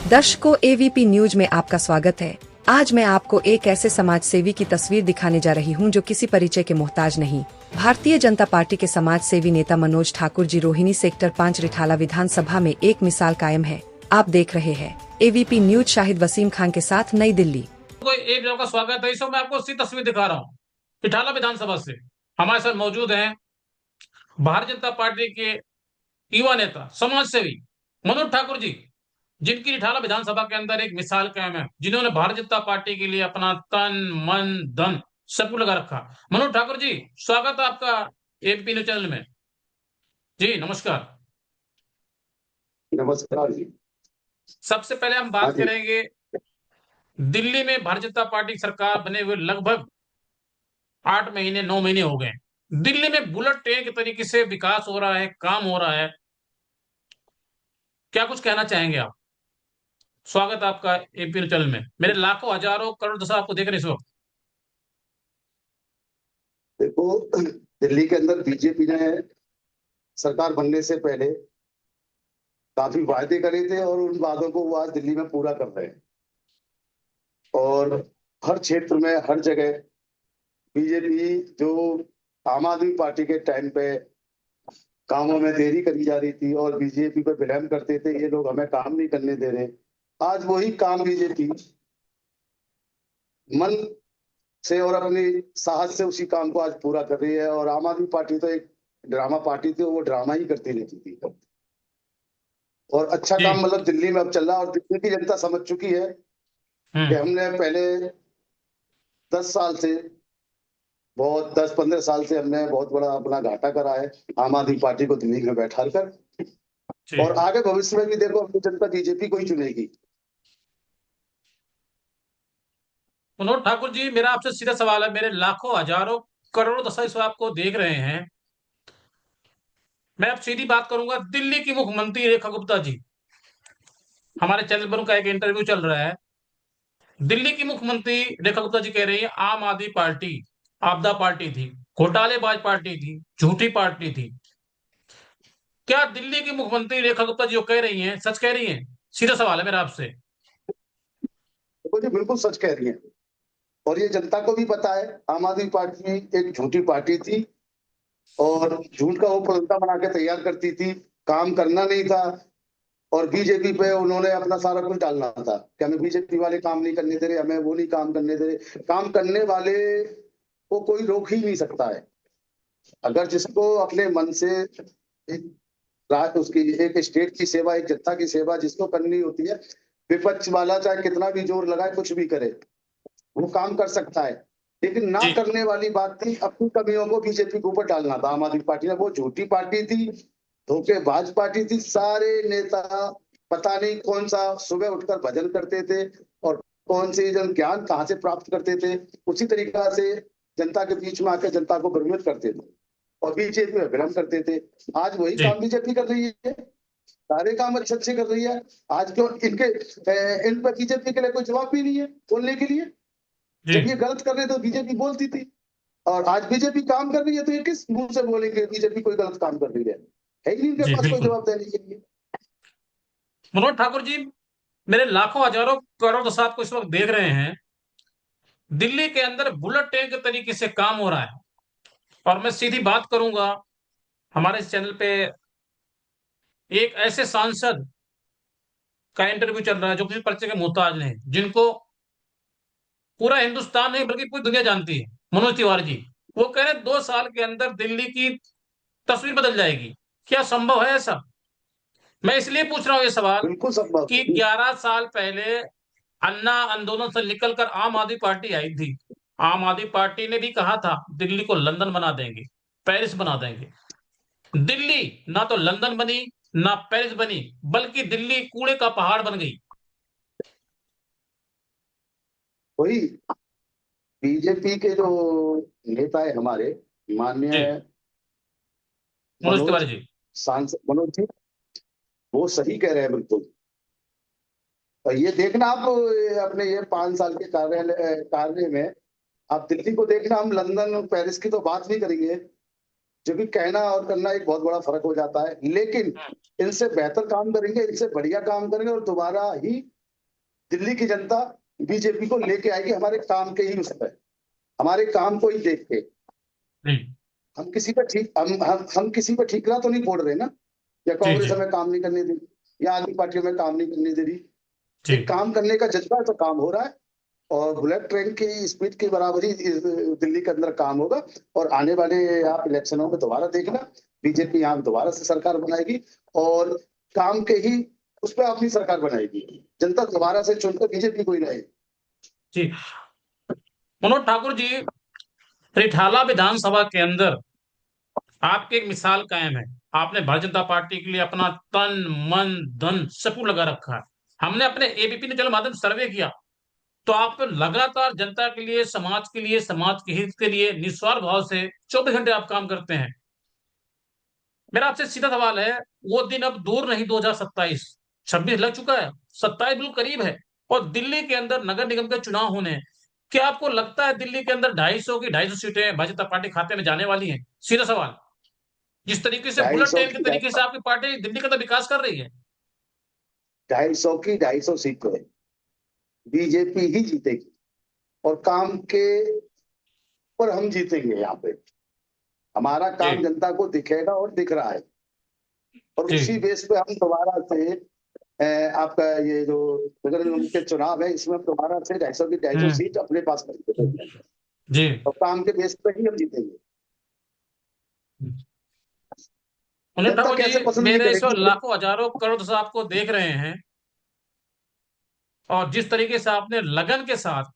दर्शकों, AVP news में आपका स्वागत है। आज मैं आपको एक ऐसे समाज सेवी की तस्वीर दिखाने जा रही हूं जो किसी परिचय के मोहताज नहीं। भारतीय जनता पार्टी के समाज सेवी नेता मनोज ठाकुर जी रोहिणी सेक्टर 5 रिठाला विधानसभा में एक मिसाल कायम है। आप देख रहे हैं एवीपी न्यूज। शाहिद वसीम खान के साथ, नई दिल्ली। एक का स्वागत है। इस समय मैं आपको सी तस्वीर दिखा रहा हूँ इटाला विधानसभा से। हमारे साथ मौजूद हैं भारतीय जनता पार्टी के युवा नेता समाज सेवी मनोज ठाकुर जी, जिनकी इटाला विधानसभा के अंदर एक मिसाल कायम है, जिन्होंने भारतीय जनता पार्टी के लिए अपना तन मन धन सब कुछ लगा रखा। मनोज ठाकुर जी, स्वागत है आपका एबीपी न्यूज चैनल में। जी नमस्कार। नमस्कार जी। सबसे पहले हम हाँ बात जी। करेंगे, दिल्ली में भारतीय जनता पार्टी की सरकार बने हुए लगभग 8 महीने 9 महीने हो गए। दिल्ली में बुलेट ट्रेन के तरीके से विकास हो रहा है, काम हो रहा है। क्या कुछ कहना चाहेंगे आप? स्वागत है आपका एपी चैनल में। मेरे लाखों हजारों करोड़ दशा आपको देख रहे हैं इस वक्त। देखो, दिल्ली के अंदर बीजेपी ने सरकार बनने से पहले काफी वायदे करे थे और उन वादों को वो आज दिल्ली में पूरा कर रहे हैं। और हर क्षेत्र में हर जगह बीजेपी जो आम आदमी पार्टी के टाइम पे कामों में देरी करी जा रही थी और बीजेपी पे ब्लेम करते थे, ये लोग हमें काम नहीं करने दे रहे, आज वही काम बीजेपी मन से और अपनी साहस से उसी काम को आज पूरा कर रही है। और आम आदमी पार्टी तो एक ड्रामा पार्टी थी, वो ड्रामा ही करती रहती थी। और अच्छा जी। काम मतलब दिल्ली में अब चल रहा है और दिल्ली की जनता समझ चुकी है कि हम्म। हमने पहले 10 साल से, बहुत 10-15 साल से हमने बहुत बड़ा अपना घाटा करा है आम आदमी पार्टी को दिल्ली में बैठा कर। जी और आगे भविष्य में भी देखो अपनी जनता बीजेपी को ही चुनेगी। मनोज ठाकुर जी, मेरा आपसे सीधा सवाल है। मेरे लाखों हजारों करोड़ों दशा इस वक्त आपको देख रहे हैं। मैं अब सीधी बात करूंगा। दिल्ली की मुख्यमंत्री रेखा गुप्ता जी, हमारे चैनल पर उनका एक इंटरव्यू चल रहा है। दिल्ली की मुख्यमंत्री रेखा गुप्ता जी कह रही है आम आदमी पार्टी आपदा पार्टी थी, घोटालेबाज पार्टी थी, झूठी पार्टी थी। क्या दिल्ली की मुख्यमंत्री रेखा गुप्ता जी जो कह रही हैं सच कह रही हैं? सीधा सवाल है मेरा आपसे। देखो जी, बिल्कुल सच कह रही है। और ये जनता को भी पता है आम आदमी पार्टी एक झूठी पार्टी थी और झूठ का वो पुलंदा बना के तैयार करती थी, काम करना नहीं था। और बीजेपी पे उन्होंने अपना सारा कुछ डालना था कि हमें बीजेपी वाले काम नहीं करने दे रहे, हमें वो नहीं काम करने दे रहे। काम करने वाले को कोई रोक ही नहीं सकता है। अगर जिसको अपने मन से एक उसकी एक स्टेट की सेवा, एक जनता की सेवा जिसको करनी होती है, विपक्ष वाला चाहे कितना भी जोर लगाए कुछ भी करे, वो काम कर सकता है। लेकिन ना जी करने वाली बात थी, अपनी कमियों को बीजेपी के ऊपर डालना था आम आदमी पार्टी ने। वो झूठी पार्टी थी, धोखेबाज पार्टी थी। सारे नेता पता नहीं कौन सा सुबह उठकर भजन करते थे और कौन से जन ज्ञान कहाँ से प्राप्त करते थे, उसी तरीका से जनता के बीच में आकर जनता को भ्रमित करते थे और बीजेपी में भ्रम करते थे। आज वही जी काम बीजेपी कर रही है, सारे काम अच्छे अच्छे कर रही है। आज क्यों इनके इन पर बीजेपी के लिए कोई जवाब भी नहीं है बोलने के लिए। जी जब ये गलत कर रहे तो बीजेपी बोलती थी, और आज बीजेपी काम कर रही है तो ये किस मुंह से बोलेंगे बीजेपी कोई गलत काम कर रही है ही नहीं इनके जी पास कोई बिल्कुल। जवाब देने के लिए। मनोज ठाकुर जी, मेरे लाखों हजारों करोड़ दशा आपको इस वक्त देख रहे हैं। दिल्ली के अंदर बुलेट ट्रेन के तरीके से काम हो रहा है। और मैं सीधी बात करूंगा, हमारे इस चैनल पे एक ऐसे सांसद का इंटरव्यू चल रहा है जो किसी परिचय के मोहताज नहीं, जिनको पूरा हिंदुस्तान नहीं बल्कि पूरी दुनिया जानती है। मनोज तिवारी जी, वो कह रहे हैं 2 साल के अंदर दिल्ली की तस्वीर बदल जाएगी। क्या संभव है ऐसा? मैं इसलिए पूछ रहा हूं ये सवाल बिल्कुल संभव कि है। 11 साल पहले अन्ना आंदोलन से निकलकर आम आदमी पार्टी आई थी। आम आदमी पार्टी ने भी कहा था दिल्ली को लंदन बना देंगे, पेरिस बना देंगे। दिल्ली ना तो लंदन बनी, ना पेरिस बनी, बल्कि दिल्ली कूड़े का पहाड़ बन गई। वही बीजेपी के जो नेता है हमारे जी माननीय मनोज मनोज, तिवारी जी। सांसद मनोज जी, वो सही कह रहे हैं बिल्कुल। और ये देखना आप अपने ये 5 साल के कार्य में आप दिल्ली को देखना। हम लंदन और पेरिस की तो बात नहीं करेंगे, जो कि कहना और करना एक बहुत बड़ा फर्क हो जाता है। लेकिन इनसे बेहतर काम करेंगे, इनसे बढ़िया काम करेंगे और दोबारा ही दिल्ली की जनता बीजेपी को लेके आएगी हमारे काम के ही उस पर, हमारे काम को ही देख के। जी हम किसी पर ठीक हम किसी पर ठीकरा तो नहीं फोड़ रहे ना, या जी कांग्रेस जी हमें काम नहीं करने दे रही, या आदमी पार्टी हमें काम नहीं करने दे रही। जी एक काम करने का जज्बा है तो काम हो रहा है, और बुलेट ट्रेन की स्पीड की बराबरी दिल्ली के अंदर काम होगा। और आने वाले आप इलेक्शनों में दोबारा देखना, बीजेपी यहाँ दोबारा से सरकार बनाएगी, और काम के ही उस पर अपनी सरकार बनाएगी। जनता दोबारा से चुनकर बीजेपी को ही रहेगी। जी। मनोज ठाकुर जी, रिठाला विधानसभा के अंदर आपकी एक मिसाल कायम है। आपने भारतीय जनता पार्टी के लिए अपना तन मन धन सब कुछ लगा रखा है। हमने अपने एबीपी ने जल माध्यम से सर्वे किया तो आप लगातार जनता के लिए, समाज के लिए, समाज के हित के लिए निस्वार्थ भाव से 24 घंटे आप काम करते हैं। मेरा आपसे सीधा सवाल है, वो दिन अब दूर नहीं, 2027, 26 लग चुका है, 27 बिल्कुल करीब है, और दिल्ली के अंदर नगर निगम के चुनाव होने हैं। क्या आपको लगता है दिल्ली के अंदर 250 की 250 सीटें भाजपा जनता पार्टी खाते में जाने वाली हैं? सीधा सवाल। जिस तरीके से ढाई बुलेट सौ ट्रेन के की तरीके से आपकी पार्टी दिल्ली का तो विकास कर रही है। 250 सीटें बीजेपी ही जीतेगी, और काम के पर हम जीतेंगे। यहाँ पे हमारा जी काम जनता को दिखेगा और दिख रहा है, और जी उसी बेस पे हम दोबारा से आपका ये जो नगर निगम के चुनाव है, इसमें हम दोबारा से 250 की 250 हम्म सीट अपने पास करेंगे, जी। और काम के बेस पे ही हम जीतेंगे। मनोज जनता ठाकुर कैसे जी, पसंद नहीं मेरे इस वक्त करेगी? लाखों हजारों करोड़ दर्शक आपको देख रहे हैं, और जिस तरीके से आपने लगन के साथ,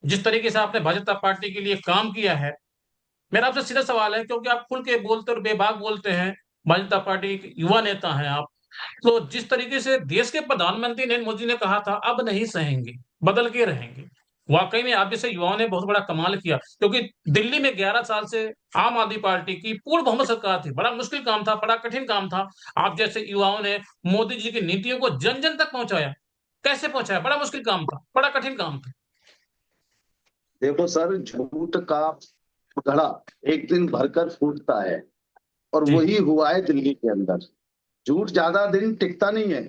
जिस तरीके से आपने भाजपा जनता पार्टी के लिए काम किया है, मेरा आपसे सीधा सवाल है, क्योंकि आप खुल के बोलते और बेबाक बोलते हैं, भारतीय जनता पार्टी के युवा नेता हैं आप, तो जिस तरीके से देश के प्रधानमंत्री नरेंद्र मोदी ने कहा था अब नहीं सहेंगे, बदल के रहेंगे, वाकई में आप जैसे युवाओं ने बहुत बड़ा कमाल किया। क्योंकि दिल्ली में 11 साल से आम आदमी पार्टी की पूर्ण बहुमत सरकार थी, बड़ा मुश्किल काम था, बड़ा कठिन काम था। आप जैसे युवाओं ने मोदी जी की नीतियों को जन जन तक पहुंचाया। कैसे पहुंचाया? बड़ा मुश्किल काम था, बड़ा कठिन काम था। देखो सर, झूठ का घड़ा एक दिन भरकर फूटता है, और जी वही हुआ है दिल्ली के अंदर। झूठ ज्यादा दिन टिकता नहीं है।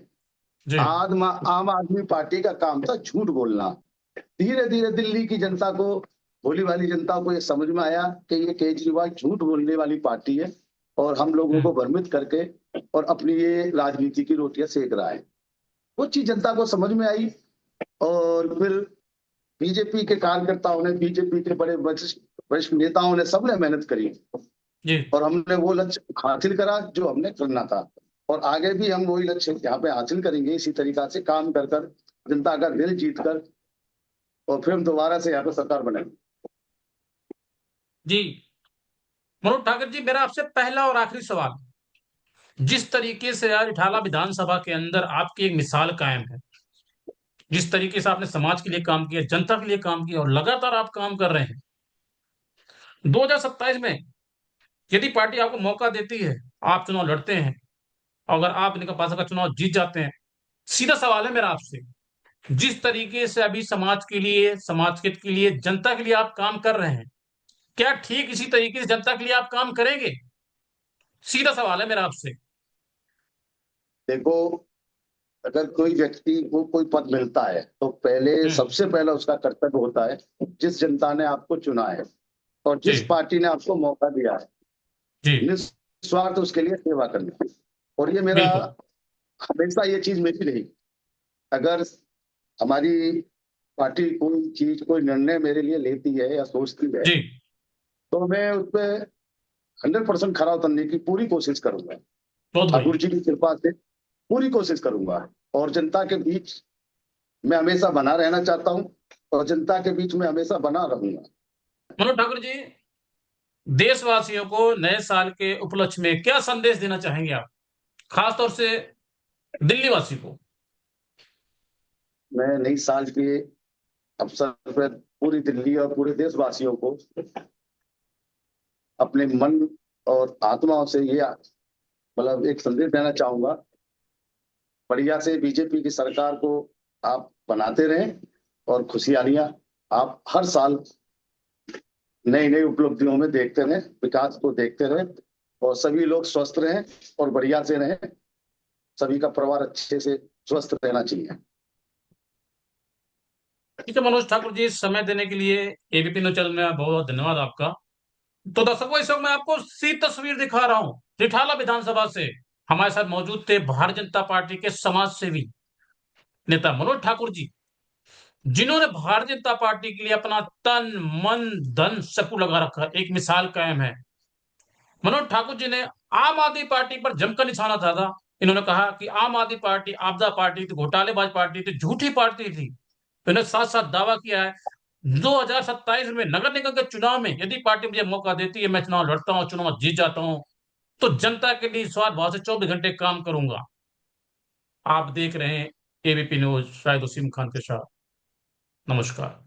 जी आम आदमी पार्टी का काम था झूठ बोलना। धीरे धीरे दिल्ली की जनता को, भोली भाली जनता को ये समझ में आया कि ये केजरीवाल झूठ बोलने वाली पार्टी है, और हम लोगों को हम्म, भ्रमित करके और अपनी ये राजनीति की रोटियां सेक रहा है। वो चीज जनता को समझ में आई, और फिर बीजेपी के कार्यकर्ताओं ने, बीजेपी के बड़े वरिष्ठ वरिष्ठ नेताओं ने, सबने मेहनत करी, जी और हमने वो लक्ष्य हासिल करा जो हमने करना था। और आगे भी हम वही लक्ष्य यहाँ पे हासिल करेंगे, इसी तरीका से काम कर कर, जनता का दिल जीत कर, और फिर हम दोबारा से यहाँ पे सरकार बनाएंगे। जी। मनोज ठाकर जी, मेरा आपसे पहला और आखिरी सवाल, जिस तरीके से आज इटाला विधानसभा के अंदर आपकी एक मिसाल कायम है, जिस तरीके से आपने समाज के लिए काम किया, जनता के लिए काम किया, और लगातार आप काम कर रहे हैं, 2027 में यदि पार्टी आपको मौका देती है, आप चुनाव लड़ते हैं, अगर आप इनका पास का चुनाव जीत जाते हैं, सीधा सवाल है मेरा आपसे, जिस तरीके से अभी समाज के लिए, समाज के हित के लिए, जनता के लिए आप काम कर रहे हैं, क्या ठीक इसी तरीके से जनता के लिए आप काम करेंगे? सीधा सवाल है मेरा आपसे। देखो, अगर कोई व्यक्ति को कोई पद मिलता है तो पहले, हम्म, सबसे पहला उसका कर्तव्य होता है, जिस जनता ने आपको चुना है और जी जिस पार्टी ने आपको मौका दिया है, जी निस्वार्थ उसके लिए सेवा करनी। और ये मेरा बिल्कुल। हमेशा ये चीज मेरी रही। अगर हमारी पार्टी कोई चीज, कोई निर्णय मेरे लिए लेती है या सोचती है, जी तो मैं उस पर 100% खरा उतरने की पूरी कोशिश करूंगा। बहुत ठाकुर बढ़िया। जी की कृपा से पूरी कोशिश करूंगा, और जनता के बीच मैं हमेशा बना रहना चाहता हूं, और जनता के बीच में हमेशा बना रहूंगा। मनोज ठाकुर जी, देशवासियों को नए साल के उपलक्ष्य में क्या संदेश देना चाहेंगे आप, खासतौर से दिल्ली वासी को? मैं नई साल के अवसर पर पूरी दिल्ली और पूरे देशवासियों को अपने मन और आत्माओं से ये मतलब एक संदेश देना चाहूंगा। बढ़िया से बीजेपी की सरकार को आप बनाते रहें, और खुशहालियां आप हर साल नई नई उपलब्धियों में देखते रहें, विकास को देखते रहें, और सभी लोग स्वस्थ रहें और बढ़िया से रहें। सभी का परिवार अच्छे से स्वस्थ रहना चाहिए। ठीक है मनोज ठाकुर जी, समय देने के लिए एबीपी न्यूज चैनल में बहुत बहुत धन्यवाद आपका। तो दर्शकों, इस वक्त मैं आपको सी तस्वीर दिखा रहा हूं रिठाला विधानसभा से। हमारे साथ मौजूद थे भारतीय जनता पार्टी के समाज सेवी नेता मनोज ठाकुर जी, जिन्होंने भारतीय जनता पार्टी के लिए अपना तन मन धन सब कुछ लगा रखा है। एक मिसाल कायम है। मनोज ठाकुर जी ने आम आदमी पार्टी पर जमकर निशाना साधा। इन्होंने कहा कि आम आदमी पार्टी आपदा पार्टी थी, घोटालेबाज पार्टी थी, झूठी पार्टी थी। इन्होंने साथ साथ दावा किया है 2027 में नगर निगम के चुनाव में यदि पार्टी मुझे मौका देती है, मैं चुनाव लड़ता हूँ, चुनाव जीत जाता हूँ, तो जनता के लिए स्वार्थ भाव से 24 घंटे काम करूंगा। आप देख रहे हैं एबीपी न्यूज, शायद उसीम खान के साथ। नमस्कार।